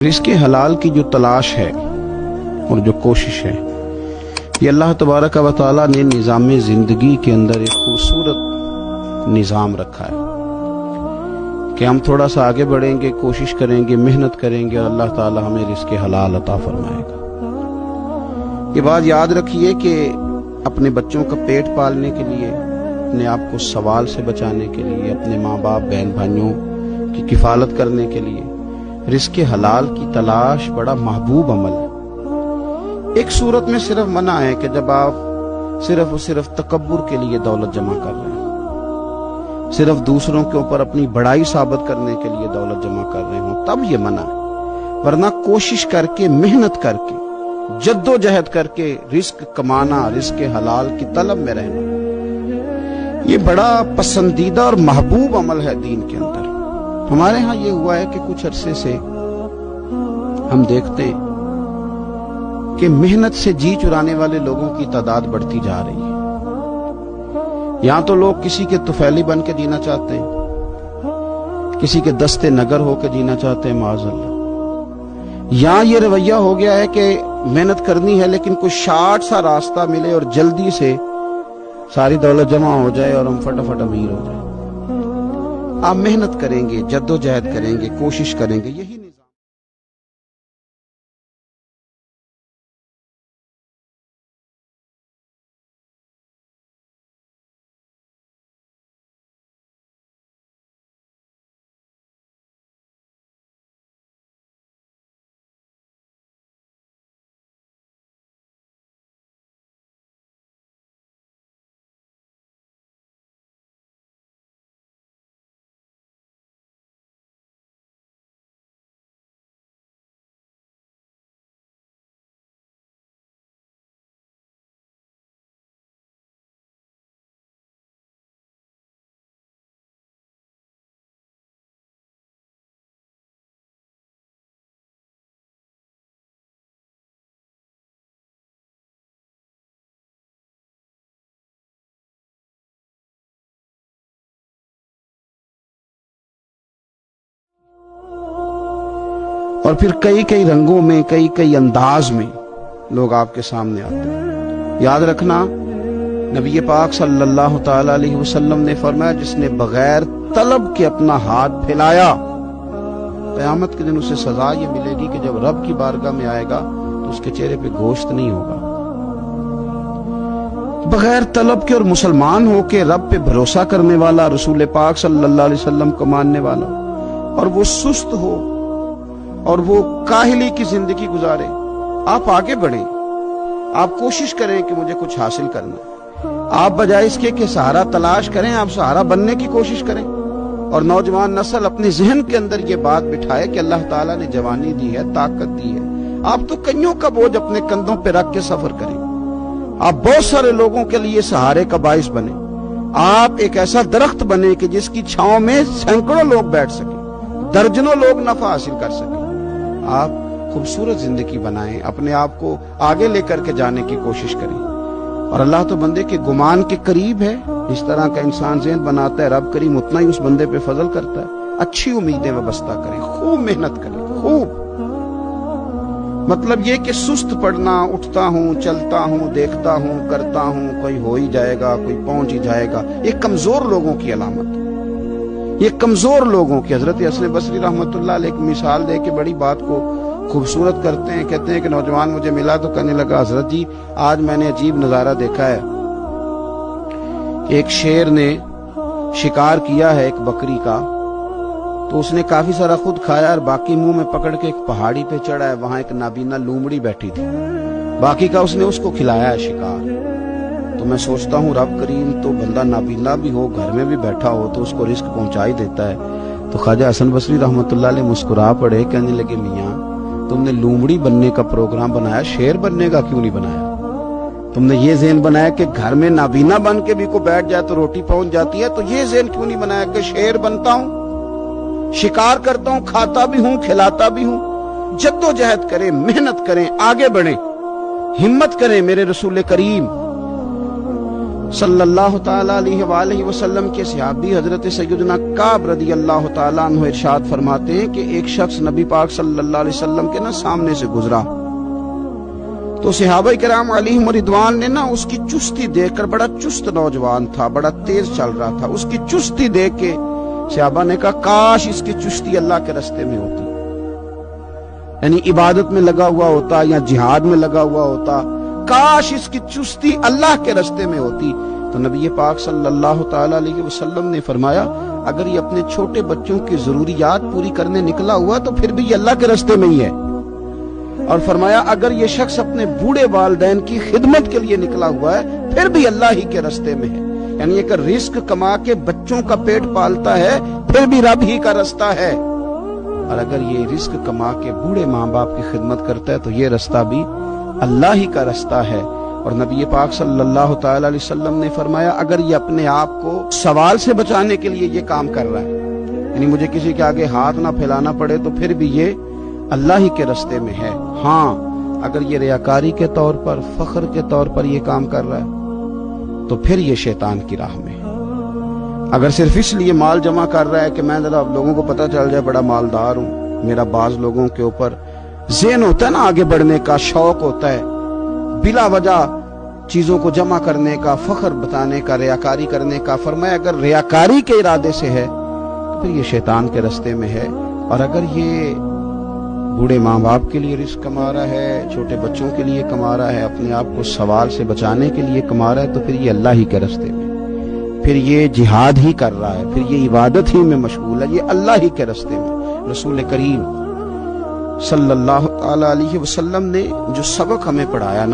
رزق حلال کی جو تلاش ہے اور جو کوشش ہے، یہ اللہ تبارک و تعالیٰ نے نظام زندگی کے اندر ایک خوبصورت نظام رکھا ہے کہ ہم تھوڑا سا آگے بڑھیں گے، کوشش کریں گے، محنت کریں گے اور اللہ تعالیٰ ہمیں رزق حلال عطا فرمائے گا۔ یہ بات یاد رکھیے کہ اپنے بچوں کا پیٹ پالنے کے لیے، اپنے آپ کو سوال سے بچانے کے لیے، اپنے ماں باپ بہن بھائیوں کی کفالت کرنے کے لیے رزق حلال کی تلاش بڑا محبوب عمل ہے۔ ایک صورت میں صرف منع ہے کہ جب آپ صرف اور صرف تکبر کے لیے دولت جمع کر رہے ہیں، صرف دوسروں کے اوپر اپنی بڑائی ثابت کرنے کے لیے دولت جمع کر رہے ہوں، تب یہ منع ہے۔ ورنہ کوشش کر کے، محنت کر کے، جد و جہد کر کے رزق کمانا، رزق حلال کی طلب میں رہنا، یہ بڑا پسندیدہ اور محبوب عمل ہے دین کے اندر۔ ہمارے ہاں یہ ہوا ہے کہ کچھ عرصے سے ہم دیکھتے ہیں کہ محنت سے جی چرانے والے لوگوں کی تعداد بڑھتی جا رہی ہے۔ یہاں تو لوگ کسی کے طفیلی بن کے جینا چاہتے ہیں، کسی کے دستے نگر ہو کے جینا چاہتے ہیں، معاذ اللہ۔ یہاں یہ رویہ ہو گیا ہے کہ محنت کرنی ہے لیکن کوئی شارٹ سا راستہ ملے اور جلدی سے ساری دولت جمع ہو جائے اور ہم فٹافٹ امیر ہو جائیں۔ آپ محنت کریں گے، جد و جہد کریں گے، کوشش کریں گے، یہی نظام۔ اور پھر کئی کئی رنگوں میں، کئی کئی انداز میں لوگ آپ کے سامنے آتے ہیں۔ یاد رکھنا، نبی پاک صلی اللہ تعالی علیہ وسلم نے فرمایا، جس نے بغیر طلب کے اپنا ہاتھ پھیلایا، قیامت کے دن اسے سزا یہ ملے گی کہ جب رب کی بارگاہ میں آئے گا تو اس کے چہرے پہ گوشت نہیں ہوگا۔ بغیر طلب کے اور مسلمان ہو کے رب پہ بھروسہ کرنے والا، رسول پاک صلی اللہ علیہ وسلم کو ماننے والا، اور وہ سست ہو اور وہ کاہلی کی زندگی گزارے، آپ آگے بڑھیں، آپ کوشش کریں کہ مجھے کچھ حاصل کرنا ہے۔ آپ بجائے اس کے کہ سہارا تلاش کریں، آپ سہارا بننے کی کوشش کریں۔ اور نوجوان نسل اپنے ذہن کے اندر یہ بات بٹھائے کہ اللہ تعالیٰ نے جوانی دی ہے، طاقت دی ہے، آپ تو کئیوں کا بوجھ اپنے کندھوں پہ رکھ کے سفر کریں۔ آپ بہت سارے لوگوں کے لیے سہارے کا باعث بنیں۔ آپ ایک ایسا درخت بنیں کہ جس کی چھاؤں میں سینکڑوں لوگ بیٹھ سکیں، درجنوں لوگ نفع حاصل کر سکیں۔ آپ خوبصورت زندگی بنائیں، اپنے آپ کو آگے لے کر کے جانے کی کوشش کریں۔ اور اللہ تو بندے کے گمان کے قریب ہے، اس طرح کا انسان ذہن بناتا ہے، رب کریم اتنا ہی اس بندے پہ فضل کرتا ہے۔ اچھی امیدیں وابستہ کریں، خوب محنت کریں، خوب۔ مطلب یہ کہ سست پڑنا، اٹھتا ہوں، چلتا ہوں، دیکھتا ہوں، کرتا ہوں، کوئی ہو ہی جائے گا، کوئی پہنچ ہی جائے گا، یہ کمزور لوگوں کی علامت ہے۔ یہ کمزور لوگوں کی، حضرت حسن بصری رحمۃ اللہ علیہ ایک مثال دے کے بڑی بات کو خوبصورت کرتے ہیں۔ کہتے ہیں کہ نوجوان مجھے ملا تو کہنے لگا، حضرت جی آج میں نے عجیب نظارہ دیکھا ہے کہ ایک شیر نے شکار کیا ہے ایک بکری کا، تو اس نے کافی سارا خود کھایا اور باقی منہ میں پکڑ کے ایک پہاڑی پہ چڑھا ہے، وہاں ایک نابینا لومڑی بیٹھی تھی، باقی کا اس نے اس کو کھلایا ہے شکار۔ تو میں سوچتا ہوں رب کریم تو بندہ نابینا بھی ہو، گھر میں بھی بیٹھا ہو تو اس کو رزق پہنچا ہی دیتا ہے۔ تو خواجہ حسن بصری رحمۃ اللہ علیہ مسکرا پڑے، کہنے لگے میاں تم نے لومڑی بننے کا پروگرام بنایا، شیر بننے کا کیوں نہیں بنایا؟ تم نے یہ ذہن بنایا کہ گھر میں نابینا بن کے بھی کوئی بیٹھ جائے تو روٹی پہنچ جاتی ہے، تو یہ ذہن کیوں نہیں بنایا کہ شیر بنتا ہوں، شکار کرتا ہوں، کھاتا بھی ہوں، کھلاتا بھی ہوں۔ جد و جہد کریں، محنت کریں، آگے بڑھیں، ہمت کریں۔ میرے رسول کریم صلی اللہ تعالی علیہ وآلہ وسلم کے صحابی حضرت سیدنا کعب رضی اللہ تعالیٰ عنہ ارشاد فرماتے ہیں کہ ایک شخص نبی پاک صلی اللہ علیہ وسلم کے سامنے سے گزرا تو صحابہ کرام علیہم رضوان نے اس کی چستی دیکھ کر، بڑا چست نوجوان تھا، بڑا تیز چل رہا تھا، اس کی چستی دیکھ کے صحابہ نے کہا کاش اس کی چستی اللہ کے راستے میں ہوتی، یعنی عبادت میں لگا ہوا ہوتا یا جہاد میں لگا ہوا ہوتا، کاش اس کی چستی اللہ کے راستے میں ہوتی۔ تو نبی پاک صلی اللہ تعالی علیہ وسلم نے فرمایا اگر یہ اپنے چھوٹے بچوں کی ضروریات پوری کرنے نکلا ہوا تو پھر بھی یہ اللہ کے راستے میں ہی ہے، اور فرمایا اگر یہ شخص اپنے بوڑھے والدین کی خدمت کے لیے نکلا ہوا ہے پھر بھی اللہ ہی کے راستے میں ہے، یعنی ایک رزق کما کے بچوں کا پیٹ پالتا ہے پھر بھی رب ہی کا راستہ ہے، اور اگر یہ رزق کما کے بوڑھے ماں باپ کی خدمت کرتا ہے تو یہ راستہ بھی اللہ ہی کا راستہ ہے۔ اور نبی پاک صلی اللہ تعالی علیہ وسلم نے فرمایا اگر یہ اپنے آپ کو سوال سے بچانے کے لیے یہ کام کر رہا ہے، یعنی مجھے کسی کے آگے ہاتھ نہ پھیلانا پڑے، تو پھر بھی یہ اللہ ہی کے راستے میں ہے۔ ہاں اگر یہ ریاکاری کے طور پر، فخر کے طور پر یہ کام کر رہا ہے تو پھر یہ شیطان کی راہ میں ہے۔ اگر صرف اس لیے مال جمع کر رہا ہے کہ میں ذرا لوگوں کو پتہ چل جائے بڑا مالدار ہوں، میرا بعض لوگوں کے اوپر ذہن ہوتا ہے آگے بڑھنے کا، شوق ہوتا ہے بلا وجہ چیزوں کو جمع کرنے کا، فخر بتانے کا، ریاکاری کرنے کا، فرمایا اگر ریاکاری کے ارادے سے ہے تو پھر یہ شیطان کے راستے میں ہے، اور اگر یہ بوڑھے ماں باپ کے لیے رزق کما رہا ہے، چھوٹے بچوں کے لیے کما رہا ہے، اپنے آپ کو سوال سے بچانے کے لیے کما رہا ہے تو پھر یہ اللہ ہی کے راستے میں، پھر یہ جہاد ہی کر رہا ہے، پھر یہ عبادت ہی میں مشغول ہے، یہ اللہ ہی کے راستے میں۔ رسول کریم صلی اللہ تعالی علیہ وسلم نے جو سبق ہمیں پڑھایا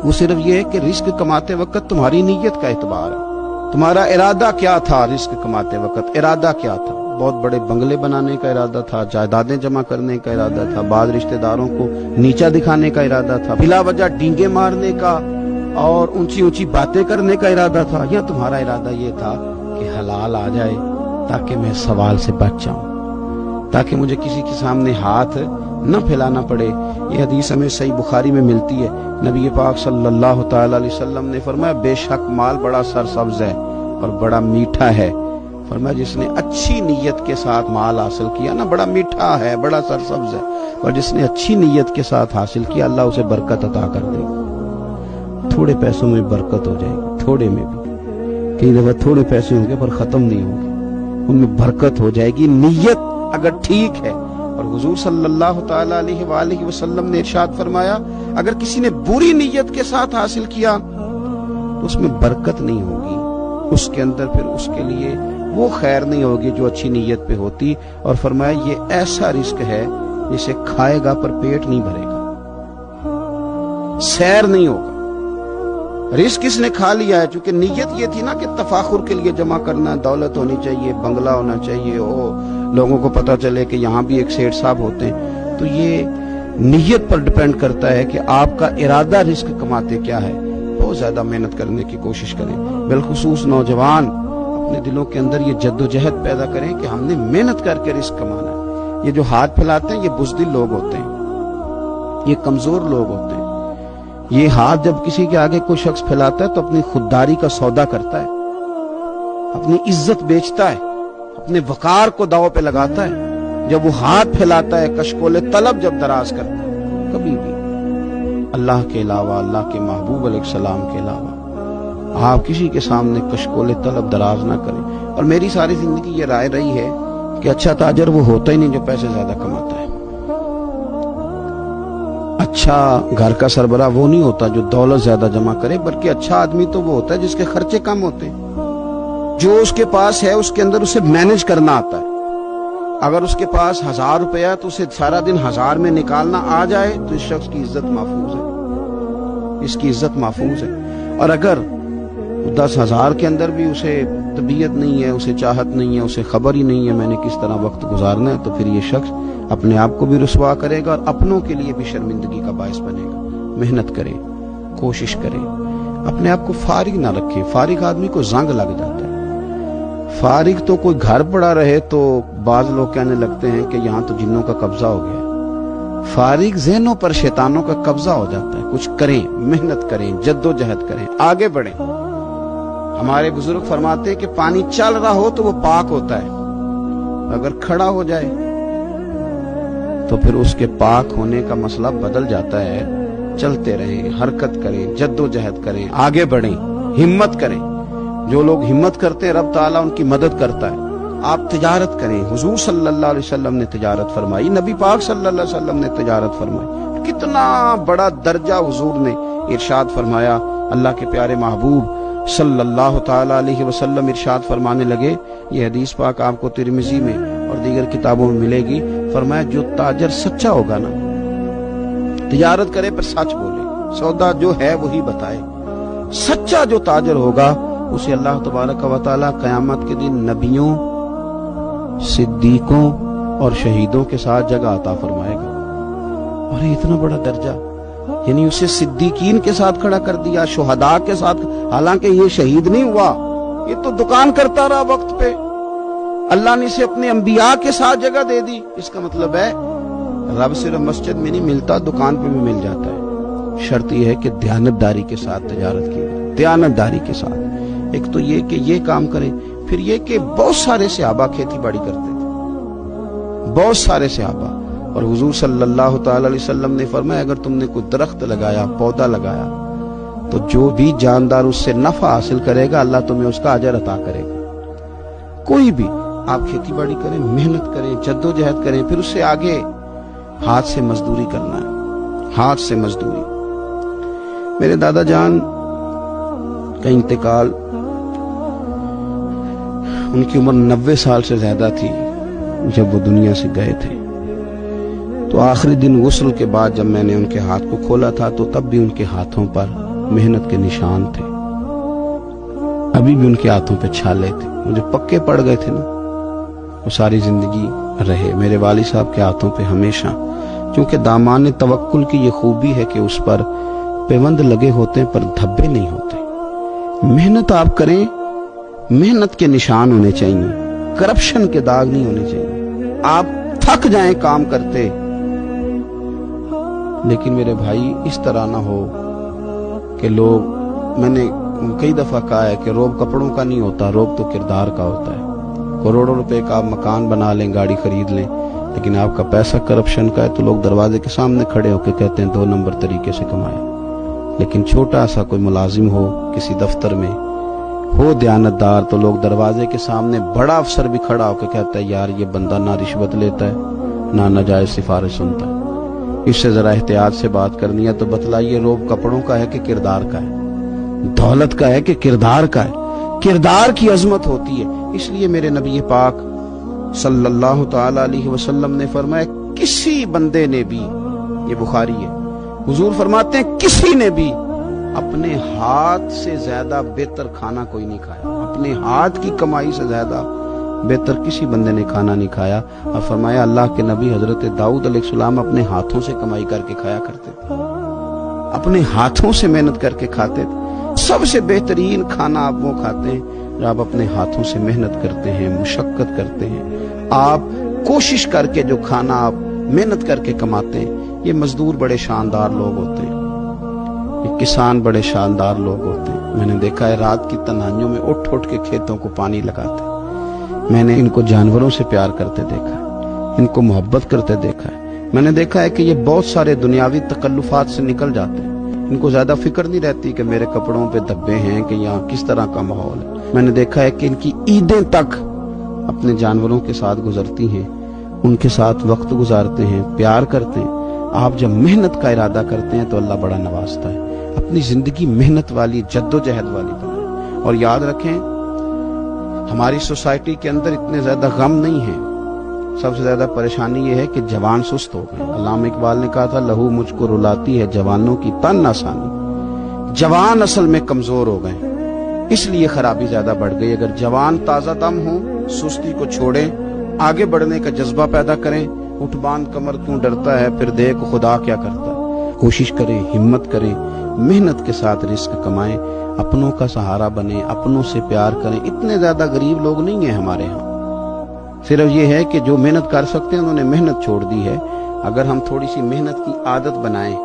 وہ صرف یہ ہے کہ رزق کماتے وقت تمہاری نیت کا اعتبار ہے، تمہارا ارادہ کیا تھا، رزق کماتے وقت ارادہ کیا تھا، بہت بڑے بنگلے بنانے کا ارادہ تھا، جائیدادیں جمع کرنے کا ارادہ تھا، بعض رشتہ داروں کو نیچا دکھانے کا ارادہ تھا، بلا وجہ ڈینگے مارنے کا اور اونچی اونچی باتیں کرنے کا ارادہ تھا، یا تمہارا ارادہ یہ تھا کہ حلال آ جائے تاکہ میں سوال سے بچ جاؤں، تاکہ مجھے کسی کے سامنے ہاتھ نہ پھیلانا پڑے۔ یہ حدیث ہمیں صحیح بخاری میں ملتی ہے، نبی پاک صلی اللہ تعالی علیہ وسلم نے فرمایا بے شک مال بڑا سرسبز ہے اور بڑا میٹھا ہے، فرمایا جس نے اچھی نیت کے ساتھ مال حاصل کیا بڑا میٹھا ہے، بڑا سرسبز ہے، اور جس نے اچھی نیت کے ساتھ حاصل کیا اللہ اسے برکت عطا کر دے گا، تھوڑے پیسوں میں برکت ہو جائے گی، تھوڑے میں بھی، کئی دفعہ تھوڑے پیسے ہوں گے پر ختم نہیں ہوں گے، ان میں برکت ہو جائے گی نیت اگر ٹھیک ہے۔ اور حضور صلی اللہ تعالی علیہ وآلہ وسلم نے ارشاد فرمایا اگر کسی نے بری نیت کے ساتھ حاصل کیا تو اس میں برکت نہیں ہوگی، اس کے اندر پھر اس کے لیے وہ خیر نہیں ہوگی جو اچھی نیت پہ ہوتی، اور فرمایا یہ ایسا رزق ہے جسے کھائے گا پر پیٹ نہیں بھرے گا، سیر نہیں ہوگا۔ رزق کس نے کھا لیا ہے چونکہ نیت یہ تھی کہ تفاخر کے لیے جمع کرنا، دولت ہونی چاہیے، بنگلہ ہونا چاہیے، لوگوں کو پتہ چلے کہ یہاں بھی ایک سیٹ صاحب ہوتے ہیں، تو یہ نیت پر ڈیپینڈ کرتا ہے کہ آپ کا ارادہ رزق کماتے کیا ہے۔ بہت زیادہ محنت کرنے کی کوشش کریں، بالخصوص نوجوان اپنے دلوں کے اندر یہ جد و جہد پیدا کریں کہ ہم نے محنت کر کے رزق کمانا ہے۔ یہ جو ہاتھ پھیلاتے ہیں یہ بزدل لوگ ہوتے ہیں، یہ کمزور لوگ ہوتے ہیں، یہ ہاتھ جب کسی کے آگے کوئی شخص پھیلاتا ہے تو اپنی خودداری کا سودا کرتا ہے، اپنی عزت بیچتا ہے، اپنے وقار کو داؤ پہ لگاتا ہے۔ جب وہ ہاتھ پھیلاتا ہے کشکول طلب جب دراز کرتا ہے، کبھی بھی اللہ کے علاوہ، اللہ کے محبوب علیہ السلام کے علاوہ آپ کسی کے سامنے کشکول طلب دراز نہ کریں۔ اور میری ساری زندگی یہ رائے رہی ہے کہ اچھا تاجر وہ ہوتا ہی نہیں جو پیسے زیادہ کماتا ہے، اچھا گھر کا سربراہ وہ نہیں ہوتا جو دولت زیادہ جمع کرے، بلکہ اچھا آدمی تو وہ ہوتا ہے جس کے خرچے کم ہوتے ہیں، جو اس کے پاس ہے اس کے اندر اسے مینج کرنا آتا ہے۔ اگر اس کے پاس 1000 روپیہ ہے تو اسے سارا دن 1000 میں نکالنا آ جائے تو اس شخص کی عزت محفوظ ہے، اس کی عزت محفوظ ہے۔ اور اگر 10,000 کے اندر بھی اسے طبیعت نہیں ہے، اسے چاہت نہیں ہے، اسے خبر ہی نہیں ہے میں نے کس طرح وقت گزارنا ہے، تو پھر یہ شخص اپنے آپ کو بھی رسوا کرے گا اور اپنوں کے لیے بھی شرمندگی کا باعث بنے گا۔ محنت کرے، کوشش کرے، اپنے آپ کو فارغ نہ رکھے۔ فارغ آدمی کو زنگ لگ جاتا ہے، فارغ تو کوئی گھر پڑا رہے تو بعض لوگ کہنے لگتے ہیں کہ یہاں تو جنوں کا قبضہ ہو گیا۔ فارغ ذہنوں پر شیطانوں کا قبضہ ہو جاتا ہے۔ کچھ کریں، محنت کریں، جد و جہد کریں، آگے بڑھیں۔ ہمارے بزرگ فرماتے ہیں کہ پانی چل رہا ہو تو وہ پاک ہوتا ہے، اگر کھڑا ہو جائے تو پھر اس کے پاک ہونے کا مسئلہ بدل جاتا ہے۔ چلتے رہیں، حرکت کریں، جد و جہد کریں، آگے بڑھیں، ہمت کریں۔ جو لوگ ہمت کرتے ہیں رب تعالیٰ ان کی مدد کرتا ہے۔ آپ تجارت کریں، حضور صلی اللہ علیہ وسلم نے تجارت فرمائی، نبی پاک صلی اللہ علیہ وسلم نے تجارت فرمائی۔ کتنا بڑا درجہ حضور نے ارشاد فرمایا۔ اللہ کے پیارے محبوب صلی اللہ تعالیٰ علیہ وسلم ارشاد فرمانے لگے، یہ حدیث پاک آپ کو ترمذی میں اور دیگر کتابوں میں ملے گی۔ فرمایا جو تاجر سچا ہوگا نا، تجارت کرے پر سچ بولے، سودا جو ہے وہی بتائے، سچا جو تاجر ہوگا اسے اللہ تبارک و تعالیٰ قیامت کے دن نبیوں، صدیقوں اور شہیدوں کے ساتھ جگہ عطا فرمائے گا۔ اور اتنا بڑا درجہ، یعنی اسے صدیقین کے ساتھ کھڑا کر دیا، شہداء کے ساتھ، حالانکہ یہ شہید نہیں ہوا، یہ تو دکان کرتا رہا وقت پہ، اللہ نے اسے اپنے انبیاء کے ساتھ جگہ دے دی۔ اس کا مطلب ہے رب صرف مسجد میں نہیں ملتا، دکان پہ بھی مل جاتا ہے۔ شرط یہ ہے کہ دیانتداری کے ساتھ تجارت کی جائے، دیانتداری کے ساتھ۔ ایک تو یہ کہ یہ کام کریں، پھر یہ کہ بہت سارے صحابہ کھیتی باڑی کرتے تھے، بہت سارے صحابہ، اور حضور صلی اللہ تعالی علیہ وسلم نے فرمایا اگر تم نے کوئی درخت لگایا، پودا لگایا، تو جو بھی جاندار اس سے نفع حاصل کرے گا اللہ تمہیں اس کا اجر عطا کرے گا۔ کوئی بھی آپ کھیتی باڑی کریں، محنت کریں، جد و جہد کریں، پھر اس سے آگے ہاتھ سے مزدوری کرنا ہے، ہاتھ سے مزدوری۔ میرے دادا جان کا انتقال، ان کی عمر 90 سال سے زیادہ تھی جب وہ دنیا سے گئے تھے۔ تو آخری دن غسل کے بعد جب میں نے ان کے ہاتھ کو کھولا تھا تو تب بھی ان کے ہاتھوں پر محنت کے نشان تھے، ابھی بھی ان کے ہاتھوں پہ چھالے تھے، مجھے پکے پڑ گئے تھے نا، وہ ساری زندگی رہے میرے والد صاحب کے ہاتھوں پہ ہمیشہ۔ کیونکہ دامان توکل کی یہ خوبی ہے کہ اس پر پیوند لگے ہوتے ہیں پر دھبے نہیں ہوتے۔ محنت آپ کریں، محنت کے نشان ہونے چاہیے، کرپشن کے داغ نہیں ہونے چاہیے۔ آپ تھک جائیں کام کرتے، لیکن میرے بھائی اس طرح نہ ہو کہ لوگ، میں نے کئی دفعہ کہا ہے کہ روب کپڑوں کا نہیں ہوتا، روب تو کردار کا ہوتا ہے۔ کروڑوں روپے کا آپ مکان بنا لیں، گاڑی خرید لیں، لیکن آپ کا پیسہ کرپشن کا ہے تو لوگ دروازے کے سامنے کھڑے ہو کے کہتے ہیں 2 نمبر طریقے سے کمائے۔ لیکن چھوٹا سا کوئی ملازم ہو کسی دفتر میں، ہو دیانتدار، تو لوگ دروازے کے سامنے، بڑا افسر بھی کھڑا ہو کے کہتا ہے یار یہ بندہ نہ رشوت لیتا ہے نہ ناجائز سفارش سنتا ہے، اس سے ذرا احتیاط سے بات کرنی ہے۔ تو بتلائیے روب کپڑوں کا ہے کہ کردار کا ہے، دولت کا ہے کہ کردار کا ہے؟ کردار کی عظمت ہوتی ہے۔ اس لیے میرے نبی پاک صلی اللہ تعالی علیہ وسلم نے فرمایا کسی بندے نے بھی، یہ بخاری ہے، حضور فرماتے ہیں کسی نے بھی اپنے ہاتھ سے زیادہ بہتر کھانا کوئی نہیں کھایا، اپنے ہاتھ کی کمائی سے زیادہ بہتر کسی بندے نے کھانا نہیں کھایا۔ اور فرمایا اللہ کے نبی حضرت داؤد علیہ السلام اپنے ہاتھوں سے کمائی کر کے کھایا کرتے تھے، اپنے ہاتھوں سے محنت کر کے کھاتے تھے۔ سب سے بہترین کھانا آپ وہ کھاتے ہیں جو آپ اپنے ہاتھوں سے محنت کرتے ہیں، مشقت کرتے ہیں، آپ کوشش کر کے جو کھانا آپ محنت کر کے کماتے ہیں۔ یہ مزدور بڑے شاندار لوگ ہوتے ہیں، یہ کسان بڑے شاندار لوگ ہوتے ہیں۔ میں نے دیکھا ہے رات کی تنہائیوں میں اٹھ اٹھ کے کھیتوں کو پانی لگاتے ہیں۔ میں نے ان کو جانوروں سے پیار کرتے دیکھا ہے، ان کو محبت کرتے دیکھا ہے۔ میں نے دیکھا ہے کہ یہ بہت سارے دنیاوی تکلفات سے نکل جاتے ہیں، ان کو زیادہ فکر نہیں رہتی کہ میرے کپڑوں پہ دھبے ہیں کہ یہاں کس طرح کا ماحول ہے۔ میں نے دیکھا ہے کہ ان کی عیدیں تک اپنے جانوروں کے ساتھ گزرتی ہیں، ان کے ساتھ وقت گزارتے ہیں، پیار کرتے ہیں۔ آپ جب محنت کا ارادہ کرتے ہیں تو اللہ بڑا نوازتا ہے۔ اپنی زندگی محنت والی، جد و جہد والی بنائیں۔ اور یاد رکھیں ہماری سوسائٹی کے اندر اتنے زیادہ غم نہیں ہیں، سب سے زیادہ پریشانی یہ ہے کہ جوان سست ہو گئے۔ علامہ اقبال نے کہا تھا لہو مجھ کو رلاتی ہے جوانوں کی تن آسانی۔ جوان اصل میں کمزور ہو گئے، اس لیے خرابی زیادہ بڑھ گئی۔ اگر جوان تازہ دم ہوں، سستی کو چھوڑیں، آگے بڑھنے کا جذبہ پیدا کریں۔ اٹھ باندھ کمر کیوں ڈرتا ہے، پھر دیکھ خدا کیا کرتا ہے۔ کوشش کریں، ہمت کریں، محنت کے ساتھ رزق کمائیں، اپنوں کا سہارا بنیں، اپنوں سے پیار کریں۔ اتنے زیادہ غریب لوگ نہیں ہیں ہمارے ہاں، صرف یہ ہے کہ جو محنت کر سکتے ہیں انہوں نے محنت چھوڑ دی ہے۔ اگر ہم تھوڑی سی محنت کی عادت بنائیں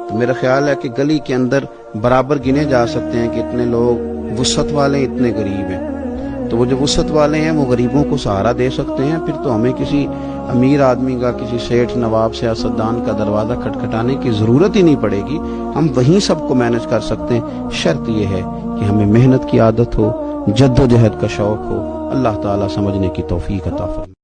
تو میرا خیال ہے کہ گلی کے اندر برابر گنے جا سکتے ہیں کہ اتنے لوگ وسعت والے ہیں، اتنے غریب ہیں. تو وہ جو وسعت والے ہیں وہ غریبوں کو سہارا دے سکتے ہیں. پھر تو ہمیں کسی امیر آدمی کا، کسی سیٹھ، نواب، سیاستدان کا دروازہ کھٹکھٹانے کی ضرورت ہی نہیں پڑے گی. ہم وہیں سب کو مینج کر سکتے ہیں. شرط یہ ہے کہ ہمیں محنت کی عادت ہو، جد و جہد کا شوق ہو. اللہ تعالیٰ سمجھنے کی توفیق عطا فرمائے.